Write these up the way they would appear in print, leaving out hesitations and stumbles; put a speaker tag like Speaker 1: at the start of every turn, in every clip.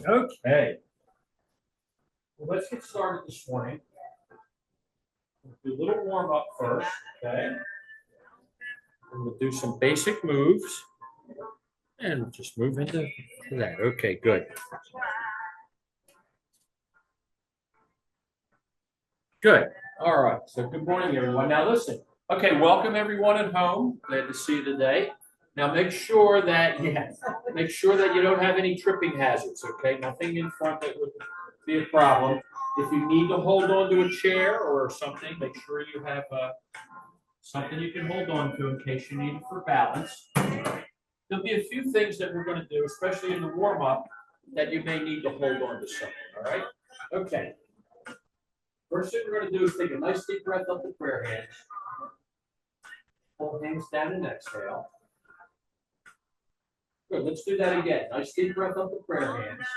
Speaker 1: Okay. Well, let's get started this morning. We'll do a little warm up first, okay? And we'll do some basic moves and just move into that. Okay, good. Good. All right. So good morning, everyone. Now listen. Okay, welcome everyone at home. Glad to see you today. Now make sure that make sure that you don't have any tripping hazards. Okay, nothing in front that would be a problem. If you need to hold on to a chair or something, make sure you have something you can hold on to in case you need it for balance. There'll be a few things that we're going to do, especially in the warm up, that you may need to hold on to something. All right. Okay. First thing we're going to do is take a nice deep breath up the prayer hands. Hold hands down and exhale. Good. Let's do that again. Nice deep breath up the prayer hands.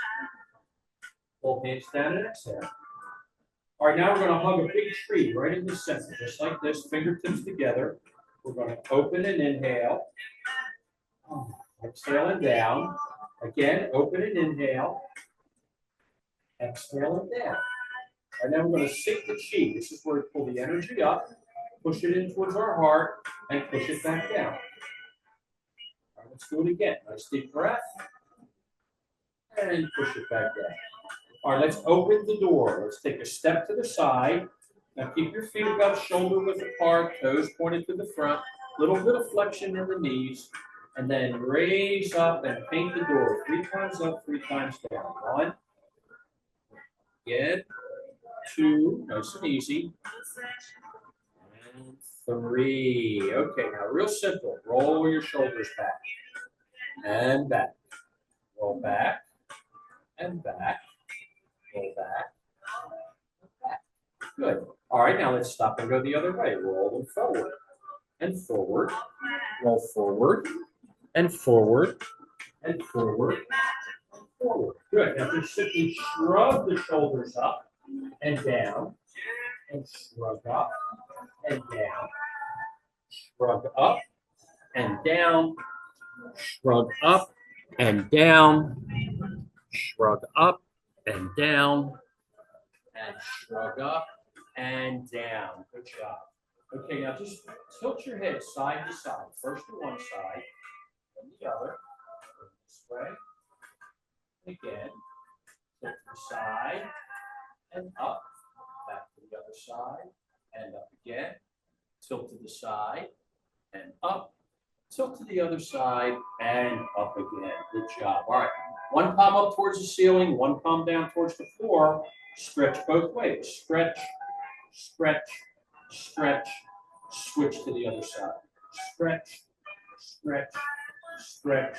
Speaker 1: Hold hands down and exhale. All right, now we're going to hug a big tree right in the center, just like this, fingertips together. We're going to open and inhale. Exhale and down. Again, open and inhale. Exhale and down. And then we're going to sink the chi. This is where we pull the energy up, push it in towards our heart, and push it back down. All right, let's do it again. Nice deep breath. And push it back down. All right, let's open the door. Let's take a step to the side. Now keep your feet about shoulder width apart, toes pointed to the front, little bit of flexion in the knees, and then raise up and paint the door. 3 times up, 3 times down. 1. Again. 2. Nice and easy. And 3. Okay, now real simple. Roll your shoulders back. And back. Roll back. And back. Roll back. And back. Good. All right, now let's stop and go the other way. Roll them forward. And forward. Roll forward. And forward. And forward. And forward. Good. Now just simply shrug the shoulders up and down, and shrug up and down, shrug up and down, shrug up and down, shrug up and down, and shrug up and down. Good job. Okay, now just tilt your head side to side. First to one side, then the other. This way. Again, tilt to the side and up. Back to the other side and up again. Tilt to the side and up. Tilt to the other side and up again. Good job. All right. One palm up towards the ceiling, one palm down towards the floor. Stretch both ways. Stretch, stretch, stretch. Switch to the other side. Stretch, stretch, stretch,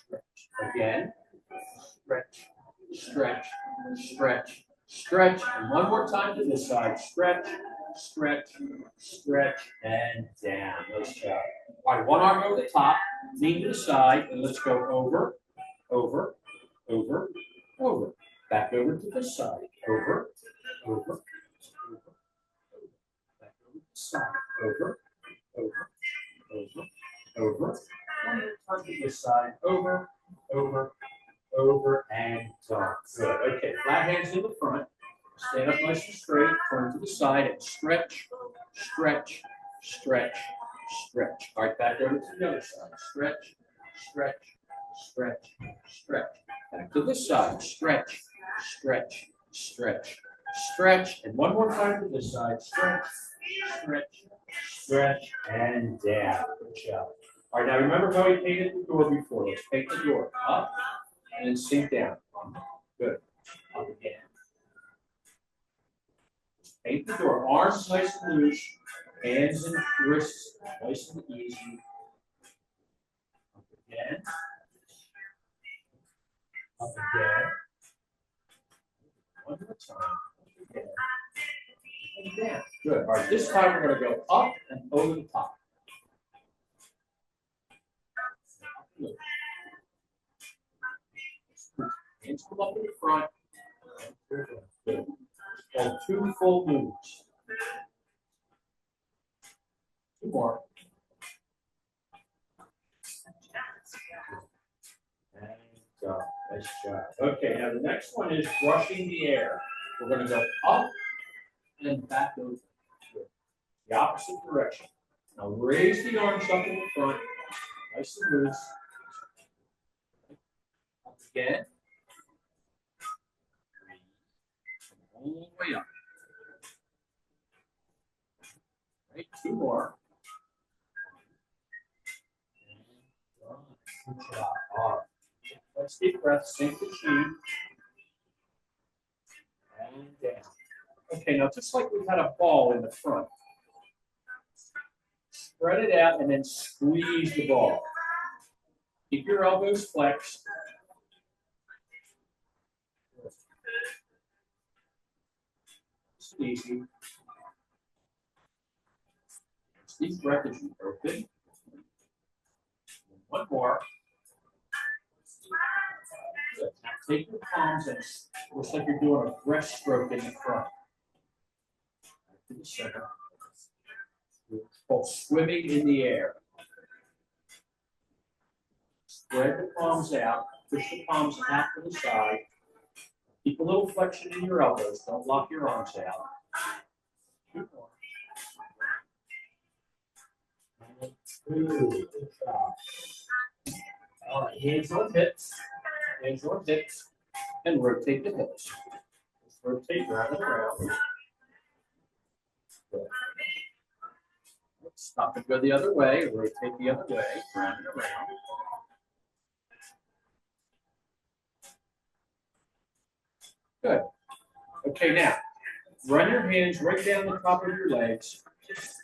Speaker 1: stretch. Again. Stretch, stretch, stretch. Stretch, and one more time to this side. Stretch, stretch, stretch, and down. Nice job. All right, one arm over the top, lean to the side, and let's go over, over, over, over. Back over to this side. Over, over, over, over. Back over to the side. Over, over, over, over. One more time to this side. Over, over, over, and done. Good. Okay, flat hands in the front. Stand up nice and straight. Turn to the side and stretch, stretch, stretch, stretch. All right, back over to the other side. Stretch, stretch, stretch, stretch. Back to this side. Stretch, stretch, stretch, stretch. And one more time to this side. Stretch, stretch, stretch, and down. Good job. All right, now remember how we painted the door before. Let's paint the door up and then sink down. Good. Up again. Paint the door. Arms nice and loose. Hands and wrists nice and easy. Up again. Up again. One more time. Up again. And down. Good. All right, this time we're going to go up and over the top. Good. Hands come up in the front. Good. And 2 full moves. 2 more. And Nice job. Okay, now the next one is brushing the air. We're going to go up and back over. The opposite direction. Now raise the arms up in the front, nice and loose. Up again. All the way up. Right, two more. Good job. All right. Let's deep breath, sink the chin. And down. Okay, now just like we had a ball in the front, spread it out and then squeeze the ball. Keep your elbows flexed. It's easy. Deep breath as you open. One more. Good. Now take your palms and it looks like you're doing a breaststroke in the front. Back to the center. It's called swimming in the air. Spread the palms out. Push the palms out to the side. Keep a little flexion in your elbows. Don't lock your arms out. Two more. And two. Good job. All right, hands on hips. Hands on hips. And rotate the hips. Just rotate round and around. Good. Stop and go the other way. Rotate the other way. Round and around. Good. Okay, now, run your hands right down the top of your legs.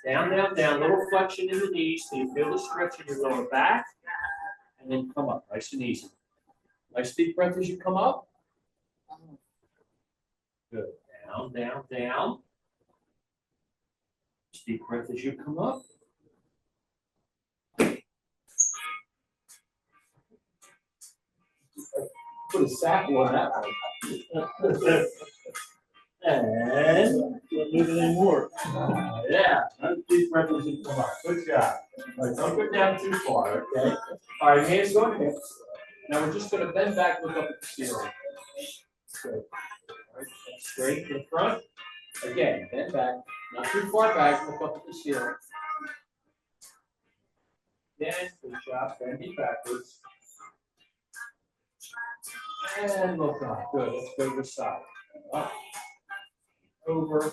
Speaker 1: Down, down, down. Little flexion in the knees so you feel the stretch in your lower back. And then come up, nice and easy. Nice deep breath as you come up. Good. Down, down, down. Deep breath as you come up. Put a saddle on that one. And don't move it anymore. Yeah, nice deep breath as you come up. Good job. All right, don't go down too far, okay? All right, hands on hips. Now we're just going to bend back, look up at the ceiling. Good. All right, straight to the front. Again, bend back. Not too far back, look up at the ceiling. Again, good job, bending backwards. And look up. Good, let's go to the side. Up. Over.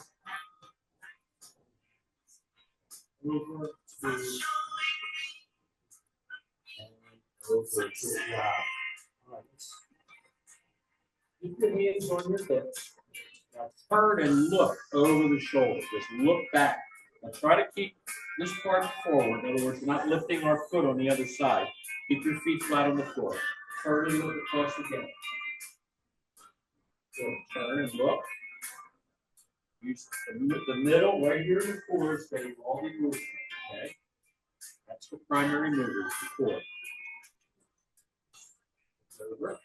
Speaker 1: Over. Two. And over. Good job. All right. Keep your hands on your hips. Now turn and look over the shoulder. Just look back. Now try to keep this part forward. In other words, we're not lifting our foot on the other side. Keep your feet flat on the floor. Turn and look across again. Good. Turn and look. Use the middle right here in the core is getting all the movement. Okay? That's the primary mover, is the core. Over.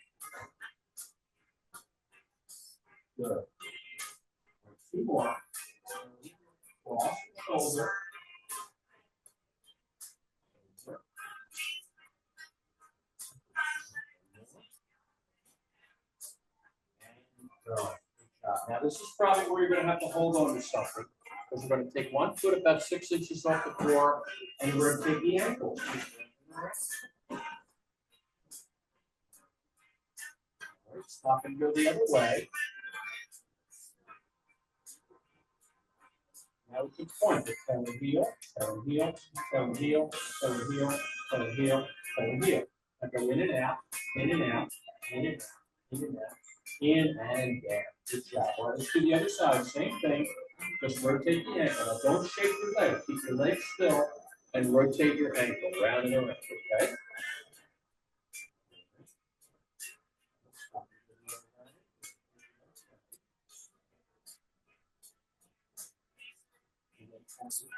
Speaker 1: Good. Two more. Cross the shoulder. Now this is probably where you're going to have to hold on to something, because we're going to take one foot about 6 inches off the floor and rotate the ankle. All right, stop and go the other way. Now we can point it. Toe and heel, toe and heel, toe and heel, toe and heel, toe and heel, toe and heel. Now go in and out, in and out, in and out, in and out, in and down. Good job. All right, let's do the other side. Same thing. Just rotate the ankle. Now don't shake your leg. Keep your leg still and rotate your ankle round and around. Okay?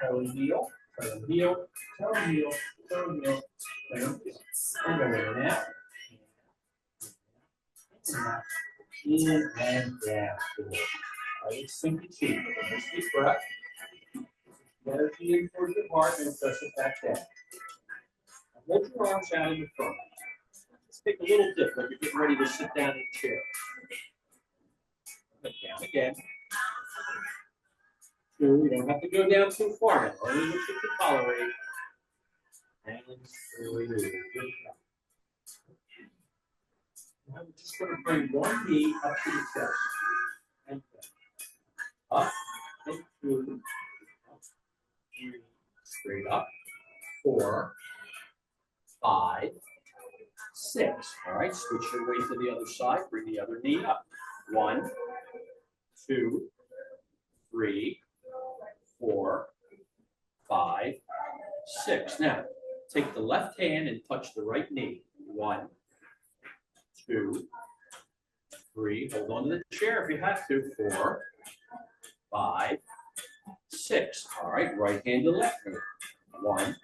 Speaker 1: Toe and heel, toe and heel, toe and heel, toe and heel, toe and heel. And go in and out. In and down. Good. All right, sink your cheek. Nice deep breath. Energy in towards the heart and press it back down. Now hold your arms out in the front. Take a little dip when you're getting ready to sit down in the chair. Down again. 2, you don't have to go down too far now, only what you can tolerate. And 3. Good job. Now we're just going to bring one knee up to the chest. And up, and 2, up, 3, straight up, 4, 5, 6. All right, switch your weight to the other side. Bring the other knee up. 1, 2, 3, 4, 5, 6. Now, take the left hand and touch the right knee. 1, 2, 3. Hold on to the chair if you have to. 4, 5, 6. All right, right hand to left hand. 1,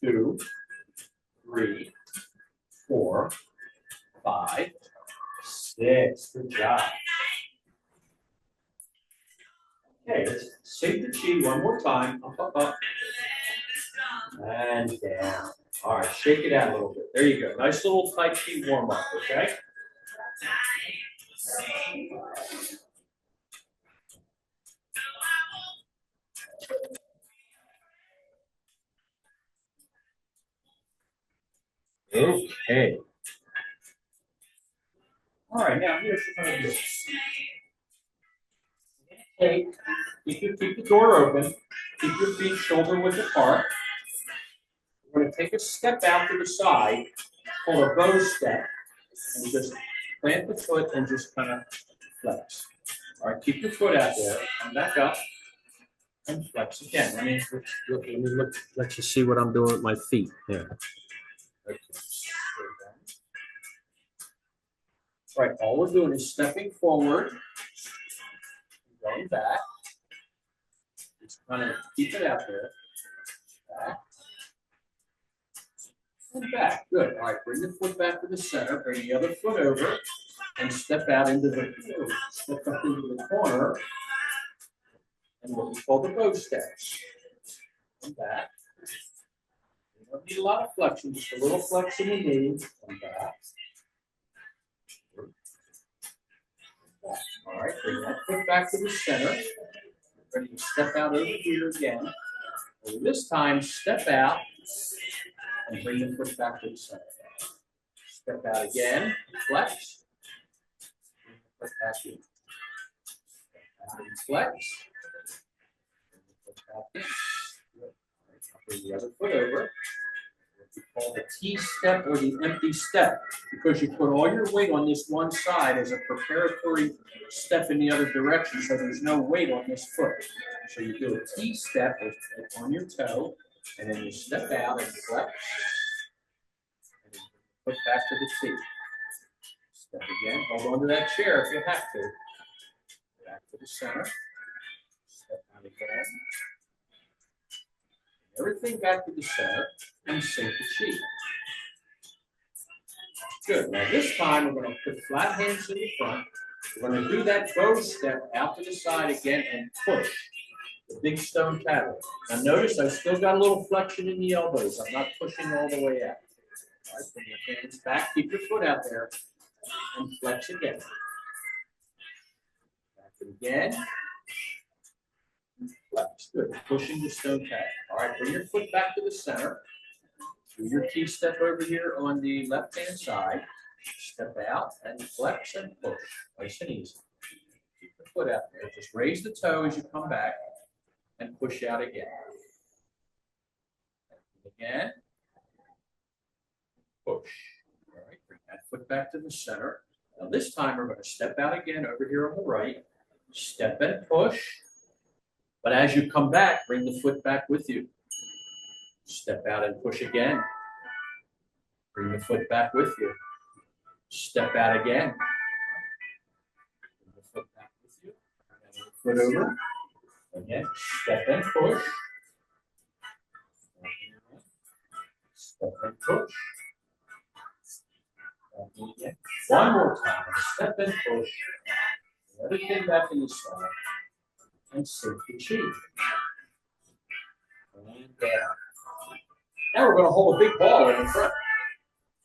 Speaker 1: 2, 3, 4, 5, 6. Good job. Okay, let's sink the chi one more time. Up, up, up. And down. All right, shake it out a little bit. There you go. Nice little Tai Chi warm up, okay? Okay. All right, now here's what we're going to do. Okay, keep the door open. Keep your feet shoulder width apart. We're going to take a step out to the side, called a bow step, and just plant the foot and just kind of flex. All right, keep your foot out there. Come back up and flex again. Let me let you see what I'm doing with my feet here. Okay. All right, all we're doing is stepping forward, going back. Just kind of keep it out there. Back. And back. Good. All right, bring the foot back to the center. Bring the other foot over and step out into the step up into the corner. And what we call the bow steps. Come back. You don't need a lot of flexion, just a little flex in the knee. Come back. All right, bring that foot back to the center. Ready to step out over here again. And this time, step out and bring the foot back to the center. Step out again, flex. Bring the foot back in. Step out and flex. Bring the foot back in. Good. All right, now bring the other foot over. What we call the T-step or the empty step, because you put all your weight on this one side as a preparatory step in the other direction, so there's no weight on this foot. So you do a T-step on your toe, and then you step out and flex, and then put back to the T. Step again, hold on to that chair if you have to. Back to the center. Step out again. Everything back to the center, and sink the chi. Good. Now this time we're going to put flat hands in the front. We're going to do that bow step out to the side again and push the big stone paddle. Now notice I've still got a little flexion in the elbows. I'm not pushing all the way out. All right, bring your hands back. Keep your foot out there and flex again. Back it again. Flex. Good. Pushing the stone paddle. All right, bring your foot back to the center. Do your T-step over here on the left-hand side. Step out and flex and push. Nice and easy. Keep the foot out there. Just raise the toe as you come back and push out again. Again. Push. All right, bring that foot back to the center. Now this time we're going to step out again over here on the right. Step and push. But as you come back, bring the foot back with you. Step out and push again. Bring the foot back with you. Step out again. Bring the foot back with you. Foot over. Again. Step and push. Step and push. Again. One more time. Step and push. Everything back in the side. And sink the chi. And down. Now we're going to hold a big ball in front.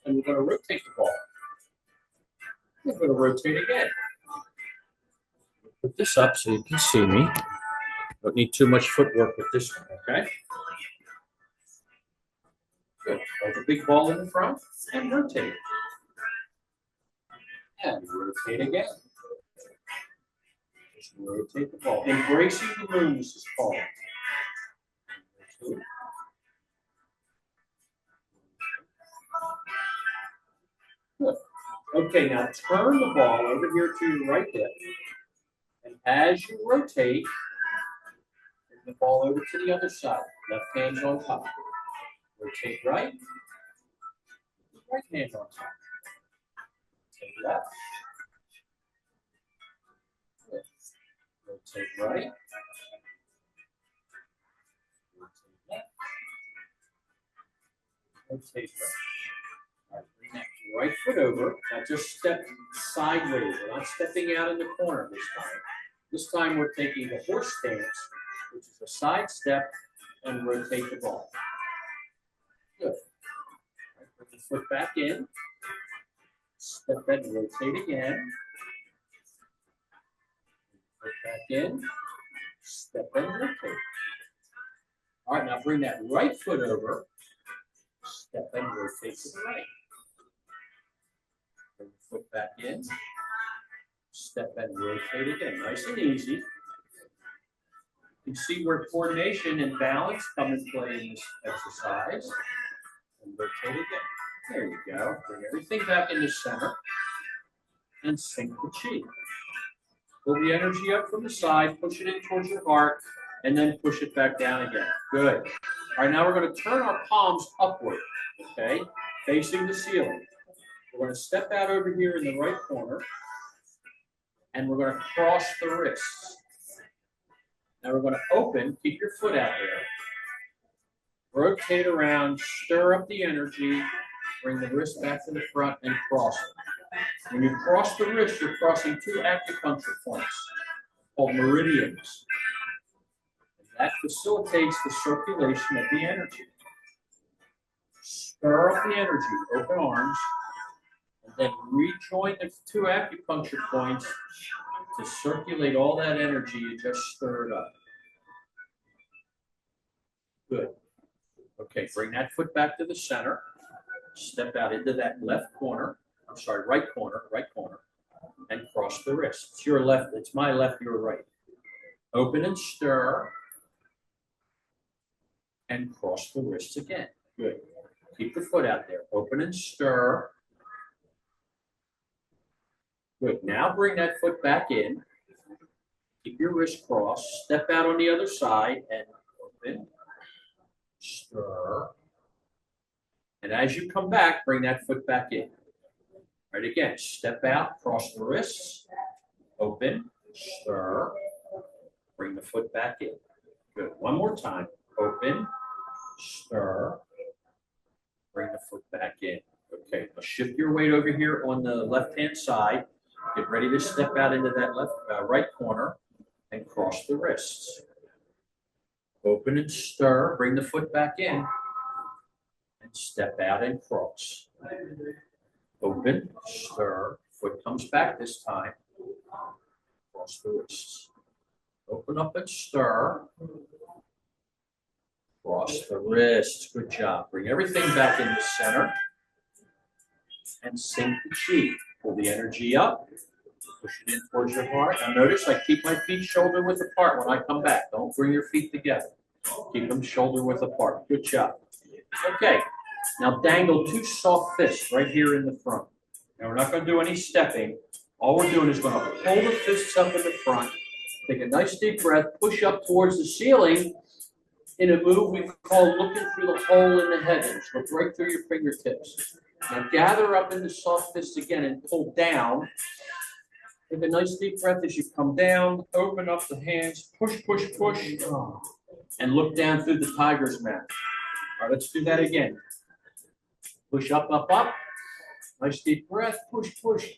Speaker 1: and we're going to rotate the ball. We're going to rotate again. Put this up so you can see me. Don't need too much footwork with this one, okay? Good. Hold the big ball in the front and rotate. And rotate again. Just rotate the ball. Embracing the room, this is called. Good. Okay, now turn the ball over here to your right hip. And as you rotate, bring the ball over to the other side. Left hand's on top. Rotate right. Right hand on top. Rotate left. Good. Rotate right. Rotate left. Rotate right. All right, bring that right foot over. Now just step sideways. We're not stepping out in the corner this time. This time we're taking the horse stance, which is a side step, and rotate the ball. Good. All right, put the foot back in. Step and rotate again. Foot back in. Step and rotate. All right, now bring that right foot over. Step and rotate to the right. Bring the foot back in. Step and rotate again. Nice and easy. You can see where coordination and balance come into play in this exercise. And rotate again. There you go. Bring everything back into center. And sink the chi. Pull the energy up from the side, push it in towards your heart, and then push it back down again. Good. All right, now we're going to turn our palms upward, okay, facing the ceiling. We're going to step out over here in the right corner, and we're going to cross the wrists. Now we're going to open, keep your foot out there, rotate around, stir up the energy, bring the wrist back to the front, and cross it. When you cross the wrist, you're crossing two acupuncture points called meridians. And that facilitates the circulation of the energy. Stir up the energy, open arms, and then rejoin the two acupuncture points to circulate all that energy you just stirred up. Good. Okay, bring that foot back to the center. Step out into that right corner, and cross the wrist. It's your left, it's my left, your right. Open and stir, and cross the wrists again. Good. Keep the foot out there. Open and stir. Good. Now bring that foot back in. Keep your wrist crossed. Step out on the other side and open, stir. And as you come back, bring that foot back in. Right again, step out, cross the wrists, open, stir, bring the foot back in. Good. One more time. Open, stir, bring the foot back in. Okay, now shift your weight over here on the left-hand side. Get ready to step out into that right corner and cross the wrists. Open and stir, bring the foot back in, and step out and cross. Open, stir, foot comes back this time, cross the wrists. Open up and stir, cross the wrists. Good job. Bring everything back into center and sink the chi. Pull the energy up, push it in towards your heart. Now notice I keep my feet shoulder width apart when I come back. Don't bring your feet together. Keep them shoulder width apart. Good job. Okay. Now dangle two soft fists right here in the front. Now we're not going to do any stepping. All we're doing is going to pull the fists up in the front. Take a nice deep breath. Push up towards the ceiling in a move we call looking through the hole in the heavens. Look right through your fingertips. Now gather up into soft fists again and pull down. Take a nice deep breath as you come down. Open up the hands. Push, push, push. And look down through the tiger's mouth. All right, let's do that again. Push up, up, up. Nice deep breath. Push, push.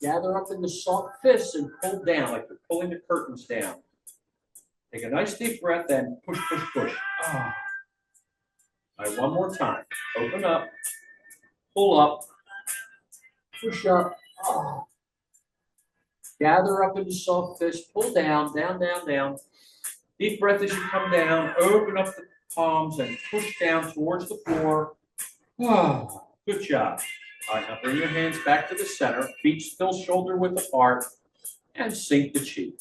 Speaker 1: Gather up in the soft fists and pull down like you're pulling the curtains down. Take a nice deep breath and push, push, push. All right, one more time. Open up, pull up, push up. Oh. Gather up into soft fist, pull down, down, down, down. Deep breath as you come down. Open up the palms and push down towards the floor. Oh, good job. All right, now bring your hands back to the center. Feet still shoulder width apart. And sink the cheek.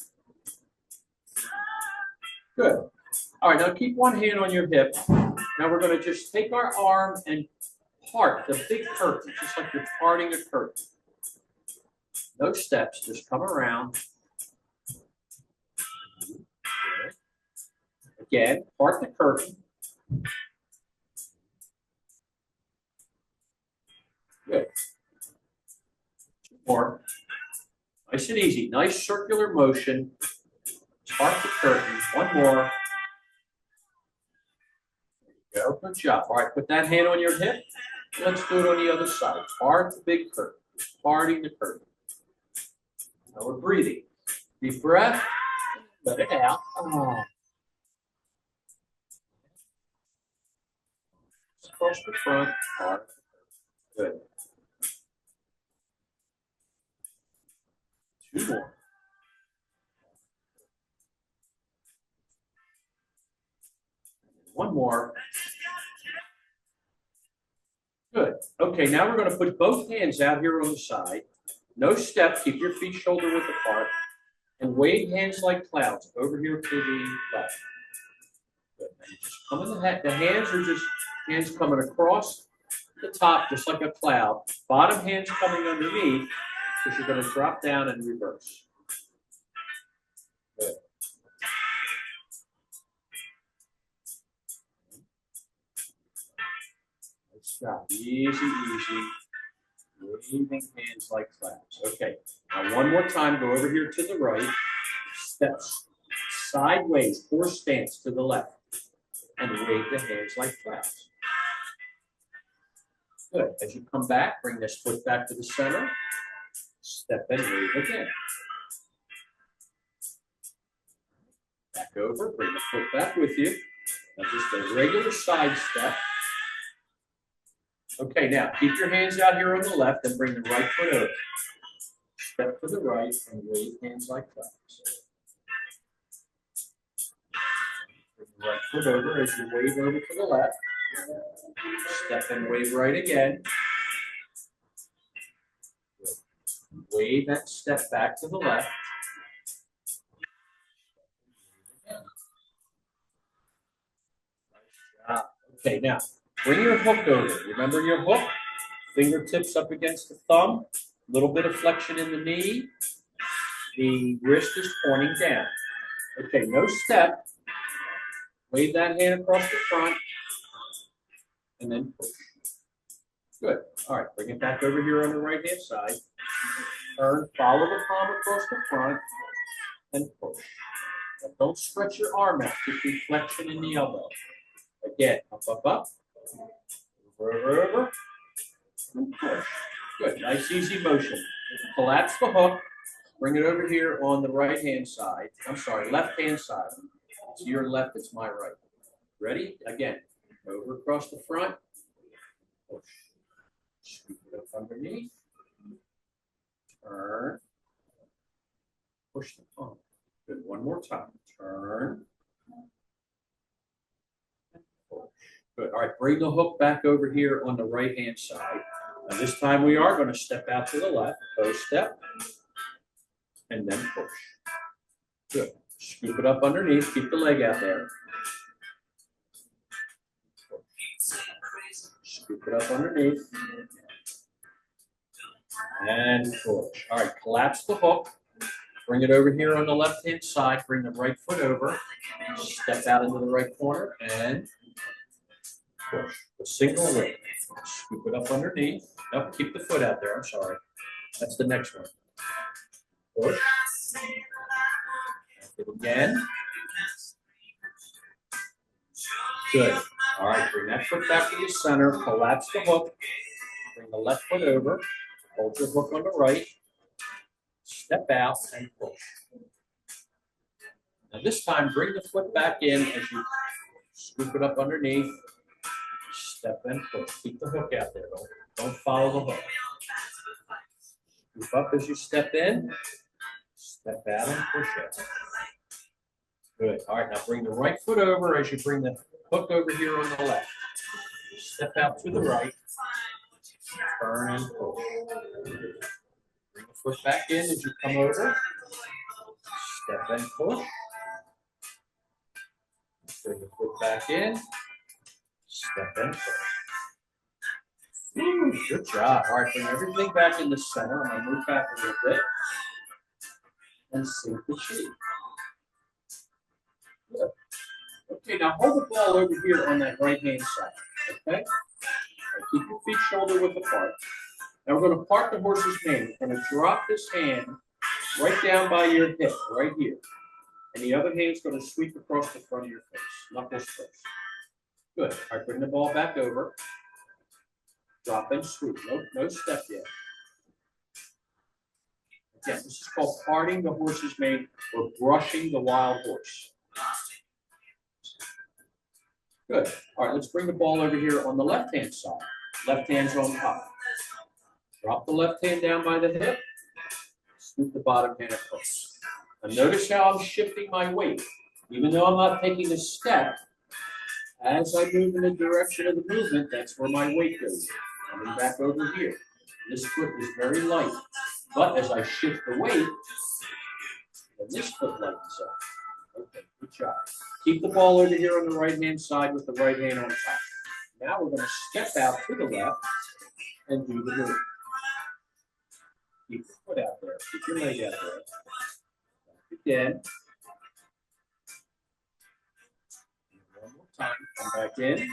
Speaker 1: Good. All right, now keep one hand on your hip. Now we're going to just take our arm and part the big curtain, just like you're parting a curtain. No steps, just come around. Again, part the curtain. Good. Two more. Nice and easy. Nice circular motion. Part the curtain. One more. There you go. Good job. All right, put that hand on your hip. Let's do it on the other side. Part the big curtain. Parting the curtain. Now we're breathing. Deep breath. Let it out. Oh. Across the front. Part. Good. Two more. One more. Good. Okay, now we're going to put both hands out here on the side. No step. Keep your feet shoulder width apart. And wave hands like clouds over here to the left. Good. And just come in the hands are just hands coming across the top, just like a cloud. Bottom hands coming underneath, because you're going to drop down and reverse. Good. Nice job. Easy, easy. Waving hands like clouds. Okay. Now one more time, go over here to the right. Steps sideways, horse stance to the left. And wave the hands like clouds. Good. As you come back, bring this foot back to the center. Step and wave again. Back over, bring the foot back with you. Now just a regular side step. Okay, now keep your hands out here on the left and bring the right foot over. Step to the right and wave hands like clouds. Bring the right foot over as you wave over to the left. Step and wave right again. Wave and step back to the left. Okay, now bring your hook over. Remember your hook? Fingertips up against the thumb. A little bit of flexion in the knee. The wrist is pointing down. Okay, no step. Wave that hand across the front. And then push. Good. All right, bring it back over here on the right-hand side. Turn, follow the palm across the front, and push. Now don't stretch your arm out. Keep flexion in the elbow. Again, up, up, up. Over, over, and push. Good. Nice, easy motion. Collapse the hook. Bring it over here on the right-hand side. I'm sorry, left-hand side. It's your left, it's my right. Ready? Again. Over across the front. Push. Scoop it up underneath. Turn. Push the palm. Good. One more time. Turn. And push. Good. All right. Bring the hook back over here on the right-hand side. Now this time we are going to step out to the left. Toe step. And then push. Good. Scoop it up underneath. Keep the leg out there. Scoop it up underneath. And push. All right, collapse the hook. Bring it over here on the left-hand side. Bring the right foot over. Step out into the right corner and push. A single wave. Scoop it up underneath. Nope, keep the foot out there. I'm sorry. That's the next one. Push. It again. Good. All right, bring that foot back to the center. Collapse the hook. Bring the left foot over. Hold your hook on the right. Step out and push. Now this time, bring the foot back in as you scoop it up underneath. Step and push. Keep the hook out there. Don't follow the hook. Move up as you step in. Step out and push it. Good. All right, now bring the right foot over as you bring the hook over here on the left. Step out to the right. Turn and push. Bring the foot back in as you come over. Step and push. Bring the foot back in. Step and push. Ooh, good job. All right, bring everything back in the center. I'm going to move back a little bit and sink the sheet. Good. Okay, now hold the ball over here on that right-hand side, okay? Right, keep your feet shoulder width apart. Now we're going to part the horse's mane. We're going to drop this hand right down by your hip, right here. And the other hand's going to sweep across the front of your face, knuckles first. Good. All right, bring the ball back over. Drop and sweep. No step yet. Again, this is called parting the horse's mane or brushing the wild horse. Good. All right, let's bring the ball over here on the left-hand side. Left hand's on top. Drop the left hand down by the hip. Scoop the bottom hand across. Now notice how I'm shifting my weight. Even though I'm not taking a step, as I move in the direction of the movement, that's where my weight goes. Coming back over here. This foot is very light. But as I shift the weight, then this foot lightens up. Okay, good job. Keep the ball over here on the right-hand side with the right hand on top. Now we're going to step out to the left and do the move. Keep your foot out there. Keep your leg out there. Back again. One more time. Come back in.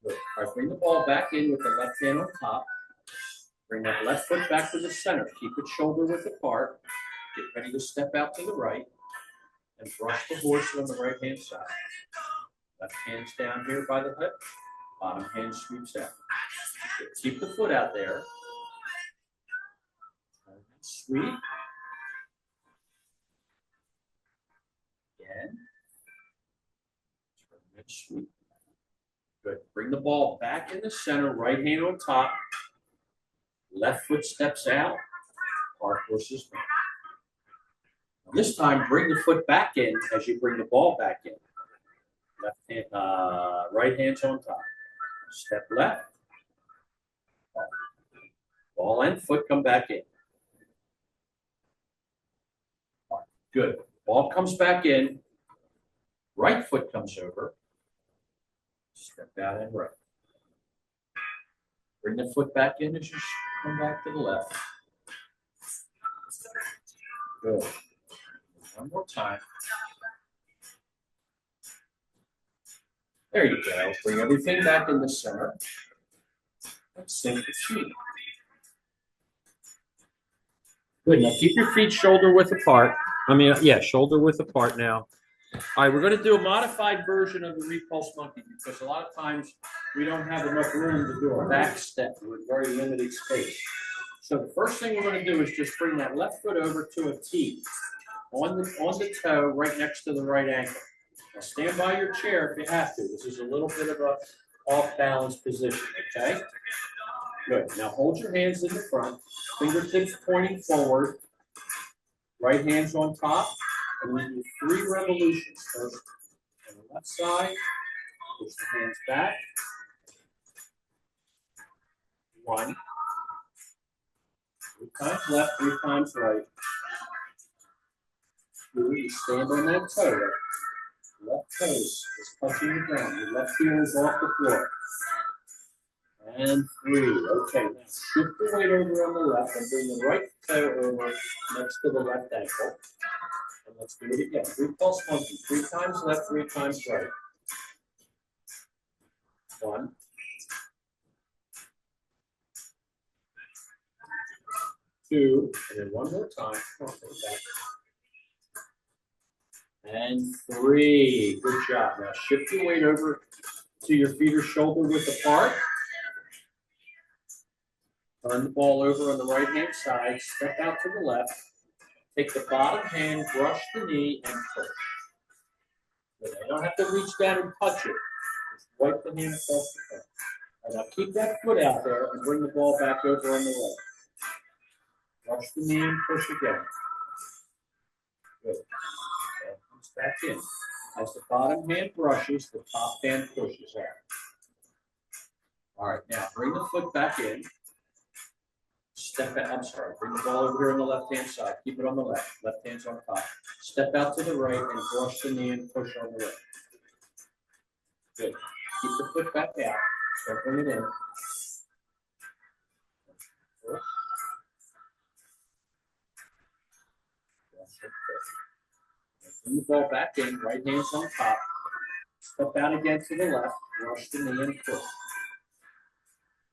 Speaker 1: Good. All right, bring the ball back in with the left hand on top. Bring that left foot back to the center. Keep it shoulder width apart. Get ready to step out to the right and brush the horse on the right-hand side. Left hand's down here by the hip. Bottom hand sweeps out. Keep the foot out there. Sweep. Again. Turn and sweep. Good. Bring the ball back in the center. Right hand on top. Left foot steps out. Part horse's mane. This time, bring the foot back in as you bring the ball back in. Left hand, right hand's on top. Step left. Ball and foot come back in. Good. Ball comes back in. Right foot comes over. Step out and right. Bring the foot back in as you come back to the left. Good. One more time. There you go. Bring everything back in the center. And sink the sheet. Good. Now keep your feet shoulder width apart. Shoulder width apart now. All right, we're going to do a modified version of the repulse monkey because a lot of times we don't have enough room to do a back step with very limited space. So the first thing we're going to do is just bring that left foot over to a T on the toe right next to the right ankle. Now stand by your chair if you have to. This is a little bit of a off-balance position, okay? Good. Now hold your hands in the front, fingertips pointing forward, right hand's on top, and we do 3 revolutions. First on the left side, push the hands back. 1. 3 times left, 3 times right. 2, you stand on that toe. Left toe is touching the ground. Your left heel is off the floor. And 3. Okay, now shift the weight over on the left and bring the right toe over next to the left ankle. And let's do it again. Repulse monkey. 3 times left, 3 times right. 1. 2. And then 1 more time. Come on, go back. And 3. Good job. Now shift your weight over to your feet are shoulder width apart. Turn the ball over on the right-hand side. Step out to the left. Take the bottom hand, brush the knee, and push. Good. You don't have to reach down and touch it. Wipe the hand across the front. And now keep that foot out there and bring the ball back over on the right. Rush the knee and push again. Good. Ball comes back in. As the bottom hand brushes, the top hand pushes out. All right, now bring the foot back in. Step back, I'm sorry, bring the ball over here on the left-hand side. Keep it on the left. Left hand's on top. Step out to the right and brush the knee and push on the right. Good. Keep the foot back out. Don't bring it in. Bring the ball back in. Right hand's on top. Step out again to the left. Brush the knee and push.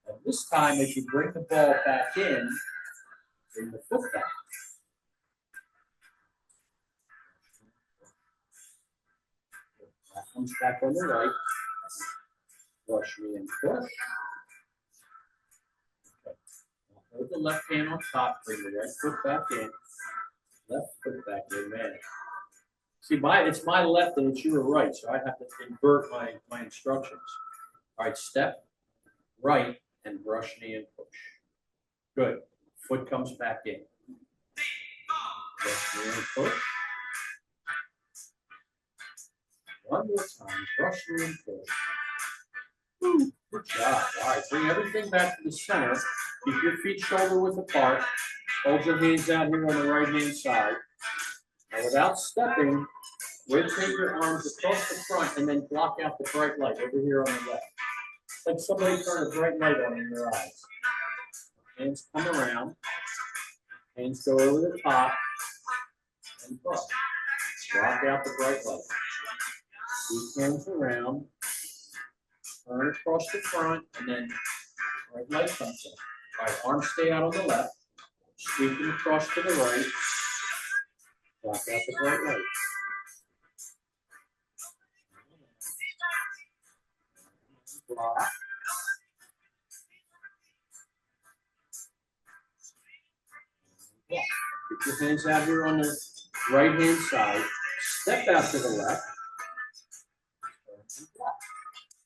Speaker 1: And this time, as you bring the ball back in, bring the foot back. That comes back on the right. Brush me and push. Okay. Now hold the left hand on top. Bring the right foot back in. Left foot back in, man. See, it's my left and it's your right, so I have to invert my instructions. All right, step right and brush knee and push. Good. Foot comes back in. Brush knee and push. One more time. Brush knee and push. Good job. All right, bring everything back to the center. Keep your feet shoulder width apart. Hold your hands out here on the right-hand side. Now, without stepping, rotate your arms across the front and then block out the bright light over here on the left. It's like somebody turned a bright light on in your eyes. Hands come around. Hands go over the top and brush. Block out the bright light. Sweep hands around. Turn across the front and then bright light comes in. All right, arms stay out on the left. Sweeping across to the right. Block out the bright light. Block. Keep your hands out here on the right-hand side. Step out to the left.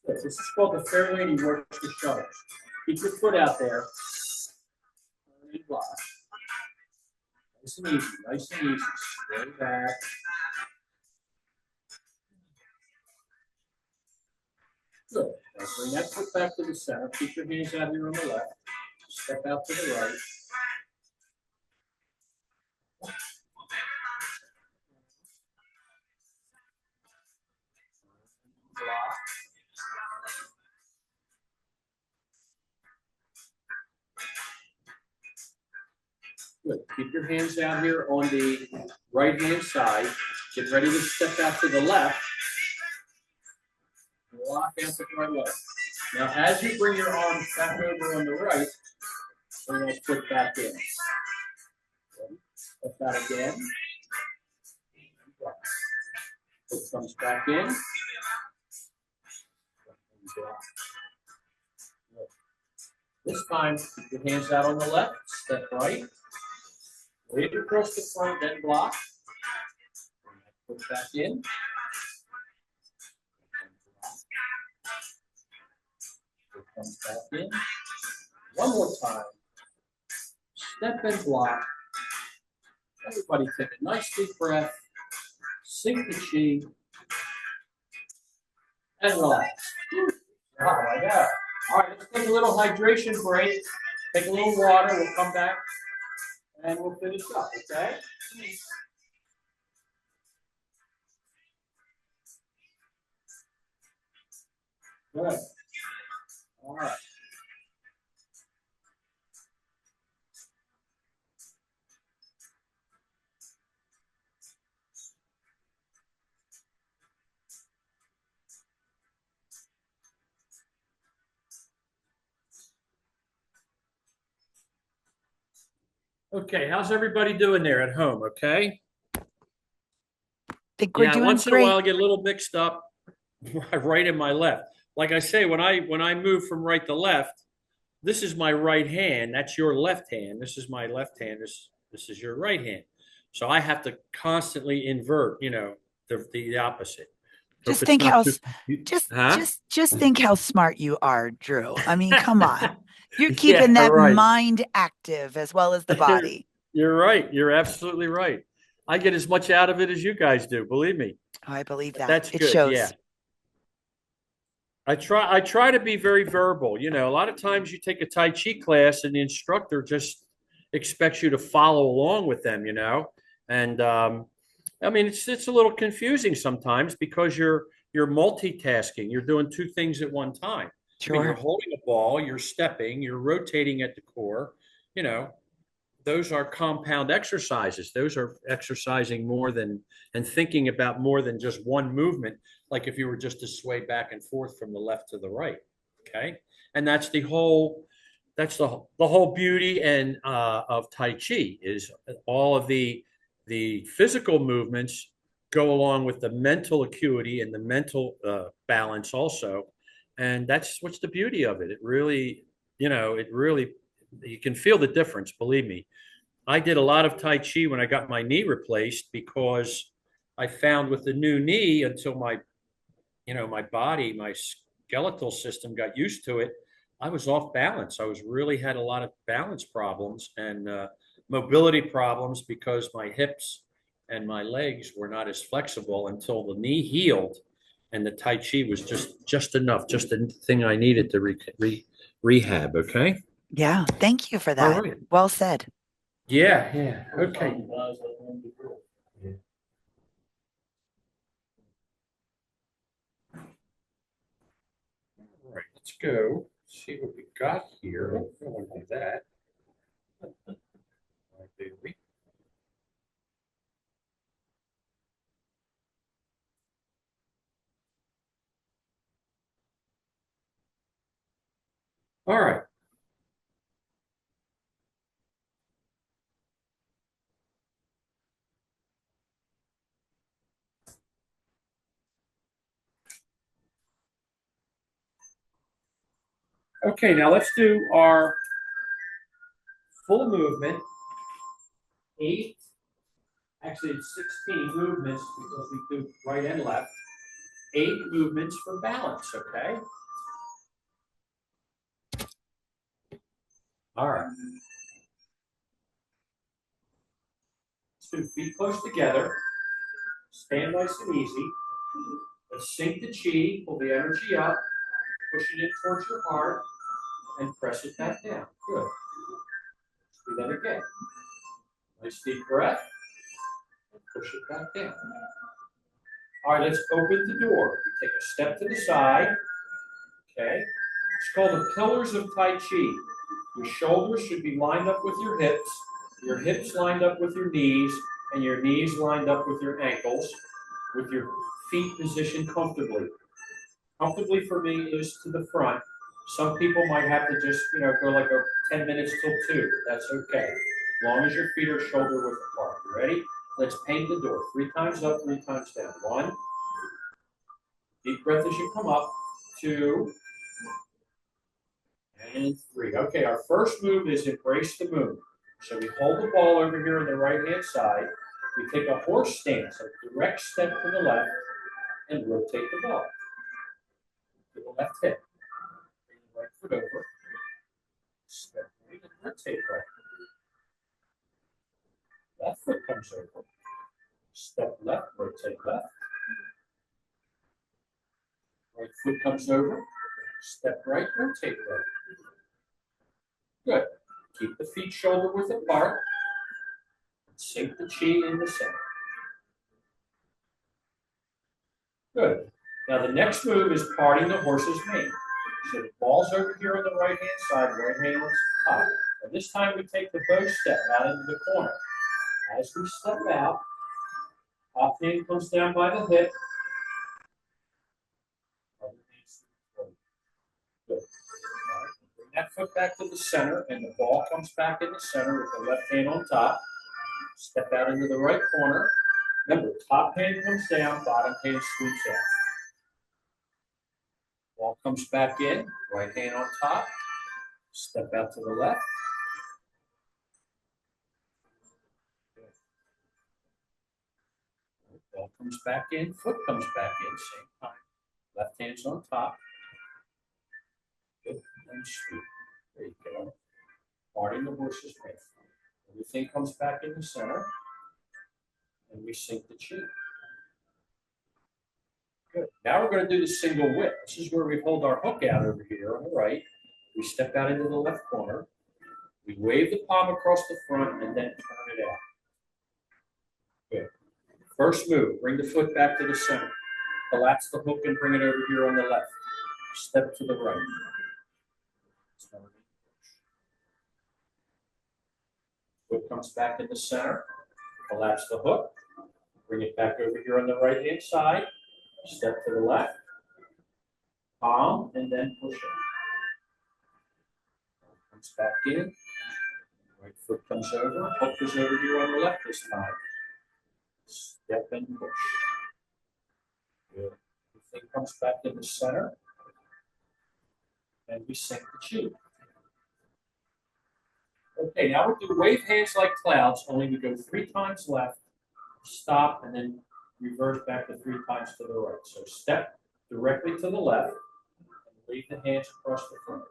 Speaker 1: This is called the fair lady works the shuttles. Keep your foot out there. And block. Nice and easy, nice and easy. Straight back. Good. Now bring that foot back to the center. Keep your hands out here on the left. Step out to the right. Block. Good. Keep your hands out here on the right-hand side. Get ready to step out to the left. Block out the right leg. Now, as you bring your arms back over on the right, bring that foot back in. Step out again. Foot comes back in. This time, keep your hands out on the left. Step right. Wave across the front, then block. Put back in. It comes back in. One more time. Step and block. Everybody take a nice deep breath. Sink the chi. And relax. Oh my God. All right, let's take a little hydration break. Take a little water. We'll come back and we'll finish up, okay? Good. All right. Okay, how's everybody doing there at home? Okay.
Speaker 2: Think we're doing
Speaker 1: Once in a
Speaker 2: great.
Speaker 1: while I get a little mixed up, my right and my left. Like I say, when I move from right to left, this is my right hand. That's your left hand. This is my left hand. This is your right hand. So I have to constantly invert, the opposite. Hope
Speaker 2: Just
Speaker 1: it's
Speaker 2: think
Speaker 1: not
Speaker 2: how
Speaker 1: too,
Speaker 2: just
Speaker 1: huh?
Speaker 2: just think how smart you are, Drew. I mean, come on. You're
Speaker 1: Yeah,
Speaker 2: keeping that
Speaker 1: right.
Speaker 2: mind active as well as the body.
Speaker 1: You're right. You're absolutely right. I get as much out of it as you guys do, believe me.
Speaker 2: Oh, I believe
Speaker 1: But
Speaker 2: that.
Speaker 1: that's
Speaker 2: It
Speaker 1: good. Yeah.
Speaker 2: shows.
Speaker 1: I try to be very verbal. A lot of times you take a Tai Chi class and the instructor just expects you to follow along with them. And I mean it's a little confusing sometimes because you're multitasking. You're doing two things at one time. I mean, you're
Speaker 2: Sure.
Speaker 1: holding a ball, you're stepping, you're rotating at the core, you know, those are compound exercises. Those are exercising more than and thinking about more than just one movement, like if you were just to sway back and forth from the left to the right. Okay, and that's the whole beauty and of Tai Chi is all of the physical movements go along with the mental acuity and the mental balance also, and that's what's the beauty of it. It really, it really you can feel the difference. Believe me, I did a lot of Tai Chi when I got my knee replaced because I found with the new knee until my body, my skeletal system got used to it, I was off balance. I was really had a lot of balance problems and mobility problems because my hips and my legs were not as flexible until the knee healed, and the Tai Chi was just enough, just the thing I needed to rehab. Okay.
Speaker 2: Yeah. Thank you for
Speaker 1: All
Speaker 2: that.
Speaker 1: right.
Speaker 2: Well said.
Speaker 1: Yeah. Yeah. Okay. All right, let's go see what we got here. I don't want to do that. All right, baby. All right. Okay, now let's do our full movement. Eight, actually it's 16 movements because we do right and left. Eight movements for balance, okay? All right. Let's do feet close together. Stand nice and easy. Let's sink the chi, pull the energy up, push it in towards your heart, and press it back down. Good. Do that again. Nice deep breath, and push it back down. All right, let's open the door. We take a step to the side. Okay. It's called the pillars of Tai Chi. Your shoulders should be lined up with your hips lined up with your knees, and your knees lined up with your ankles, with your feet positioned comfortably. Comfortably for me is to the front. Some people might have to just, go like a 10 minutes till 2. That's okay. As long as your feet are shoulder width apart. You ready? Let's paint the door. 3 times up, 3 times down. 1. Deep breath as you come up. 2. And 3. Okay, our first move is embrace the moon. So we hold the ball over here on the right-hand side. We take a horse stance, a direct step to the left, and rotate the ball to the left hip. Bring the right foot over. Step right and rotate right. Left foot comes over. Step left, rotate left. Right foot comes over. Step right, rotate right. Good. Keep the feet shoulder width apart. Sink the chi in the center. Good. Now the next move is parting the horse's mane. So the ball's over here on the right-hand side, right hand on top. And this time we take the bow step out into the corner. As we step out, top hand comes down by the hip. Good. All right. Bring that foot back to the center, and the ball comes back in the center with the left hand on top. Step out into the right corner. Remember, top hand comes down, bottom hand sweeps out. Ball comes back in, right hand on top. Step out to the left. Ball comes back in, foot comes back in, same time. Left hand's on top. Good, and sweep. There you go. Parting the horse's head. Everything comes back in the center, and we sink the chi. Good. Now we're going to do the single whip. This is where we hold our hook out over here on the right. We step out into the left corner. We wave the palm across the front and then turn it out. Good. First move, bring the foot back to the center. Collapse the hook and bring it over here on the left. Step to the right. Foot comes back in the center. Collapse the hook. Bring it back over here on the right-hand side. Step to the left. Palm, and then push it. Comes back in. Right foot comes over. Hook is over here on the left this time. Step and push. Good. The thing comes back in the center. And we sink the chi. Okay, now we'll do wave hands like clouds, only we go 3 times left, stop, and then reverse back to 3 times to the right. So step directly to the left, and leave the hands across the front.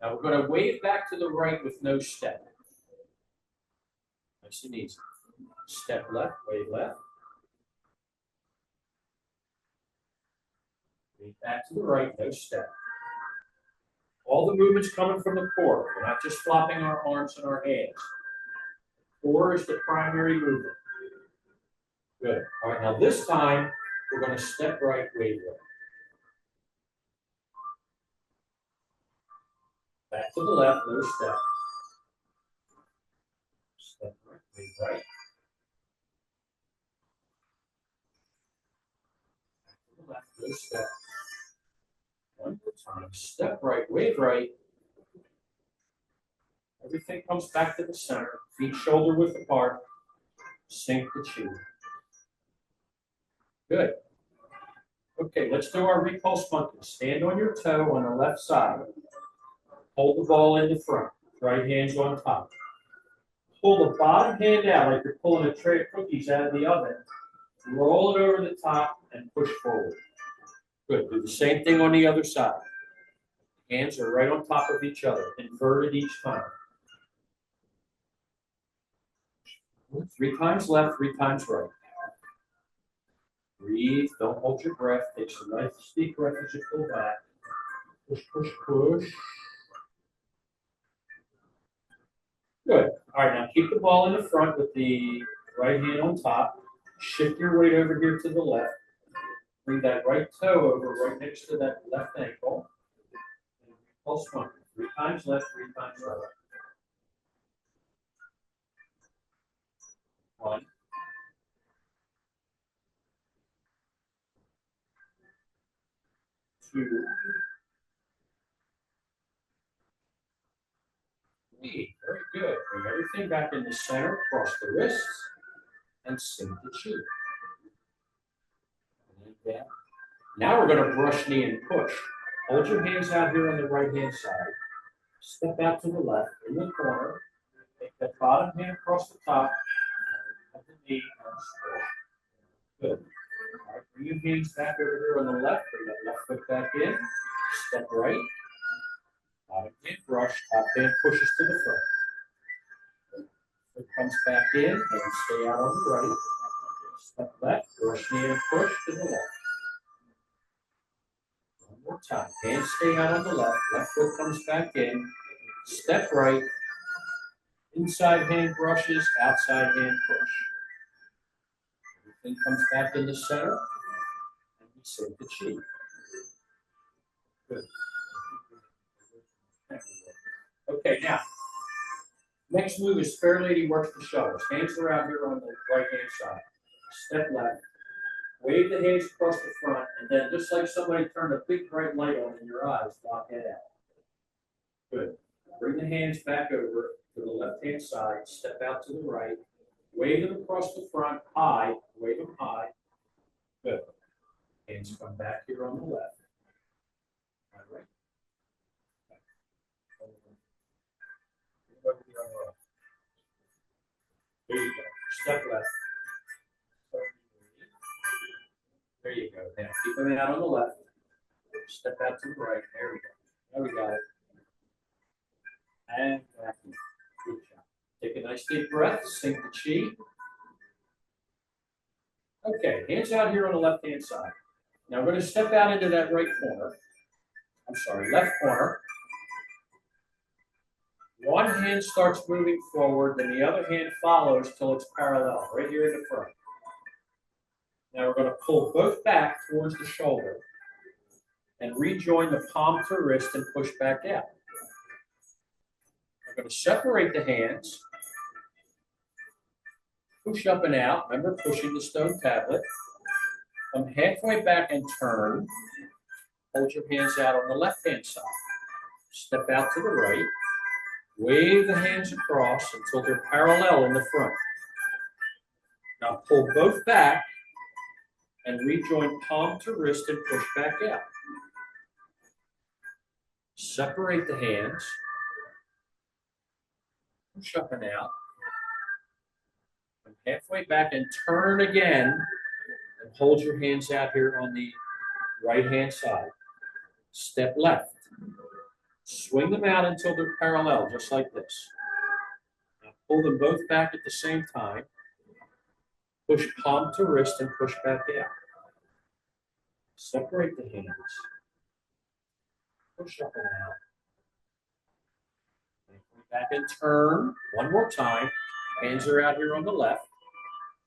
Speaker 1: Now we're going to wave back to the right with no step. Nice and easy. Step left, wave left. Wave back to the right, no step. All the movements coming from the core. We're not just flopping our arms and our hands. Core is the primary movement. Good. All right, now this time, we're going to step right, wave right. Back to the left, no step. Step right, wave right. Back to the left, no step. One more time. Step right, wave right. Everything comes back to the center. Feet shoulder width apart. Sink the chi. Good. Okay, let's do our repulse monkey. Stand on your toe on the left side. Hold the ball in the front. Right hand's on top. Pull the bottom hand out like you're pulling a tray of cookies out of the oven. Roll it over the top and push forward. Good. Do the same thing on the other side. Hands are right on top of each other, inverted each time. 3 times left, 3 times right. Breathe, don't hold your breath. Take some nice deep breath as you pull back. Push, push, push. Good. All right, now keep the ball in the front with the right hand on top. Shift your weight over here to the left. Bring that right toe over right next to that left ankle. Pulse monkey. 3 times left, 3 times right. 1, 2, 3. Very good. Bring everything back in the center, cross the wrists, and sink the chi. And down. Now we're going to brush knee and push. Hold your hands out here on the right-hand side. Step out to the left in the corner. Take that bottom hand across the top. At the knee and push. Good. All right, bring your hands back over here on the left. Bring that left foot back in. Step right. Bottom hand brush. Top hand pushes to the front. Foot comes back in and stay out on the right. Step left. Brush knee and push to the left. One more time. Hands stay out on the left. Left foot comes back in. Step right. Inside hand brushes. Outside hand push. Everything comes back in the center. And we sink the chi. Good. Okay, now, next move is Fair Lady works the shoulders. Hands are out here on the right-hand side. Step left. Wave the hands across the front, and then just like somebody turned a big bright light on in your eyes, lock head out. Good. Bring the hands back over to the left-hand side. Step out to the right. Wave them across the front, high. Wave them high. Good. Hands come back here on the left. All right. There you go. Step left. Now keep them out on the left. Step out to the right. There we go. There we got it. And back in. Good job. Take a nice deep breath. Sink the chi. Okay, hands out here on the left-hand side. Now we're going to step out into that right corner. I'm sorry, left corner. One hand starts moving forward, then the other hand follows till it's parallel, right here in the front. Now we're going to pull both back towards the shoulder and rejoin the palm to wrist and push back out. We're going to separate the hands, push up and out. Remember, pushing the stone tablet. Come halfway back and turn. Hold your hands out on the left-hand side. Step out to the right. Wave the hands across until they're parallel in the front. Now pull both back and rejoin palm to wrist and push back out. Separate the hands. Push up and out. Come halfway back and turn again and hold your hands out here on the right-hand side. Step left. Swing them out until they're parallel, just like this. Now pull them both back at the same time. Push palm to wrist and push back out. Separate the hands. Push up and out. Back and turn. One more time. Hands are out here on the left.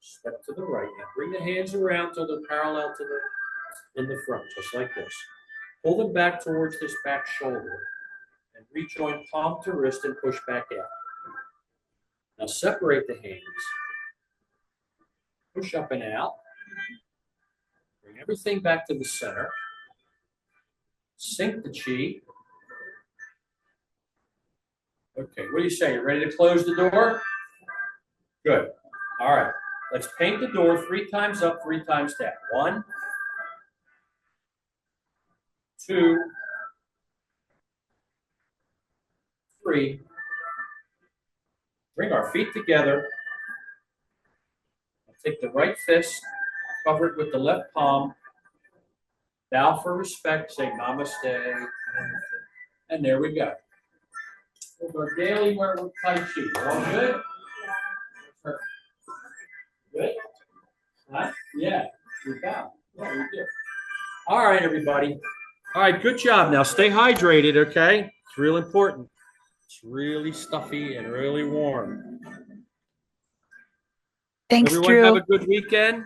Speaker 1: Step to the right. Now bring the hands around till they're parallel to in the front, just like this. Pull them back towards this back shoulder and rejoin palm to wrist and push back out. Now separate the hands. Push up and out. Bring everything back to the center. Sink the chi. Okay, what do you say? You ready to close the door? Good. All right. Let's paint the door 3 times up, 3 times down. 1, 2, 3. Bring our feet together. Take the right fist, cover it with the left palm. Bow for respect, say namaste. And there we go. With our daily work with Tai Chi. All good? Good? Huh? Yeah, we bow. Yeah, we did. All right, everybody. All right, good job. Now stay hydrated, okay? It's real important. It's really stuffy and really warm.
Speaker 2: Thanks,
Speaker 1: Everyone
Speaker 2: Drew.
Speaker 1: have a good weekend.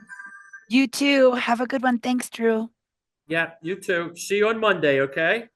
Speaker 2: You too. Have a good one. Thanks, Drew.
Speaker 1: Yeah, you too. See you on Monday, okay?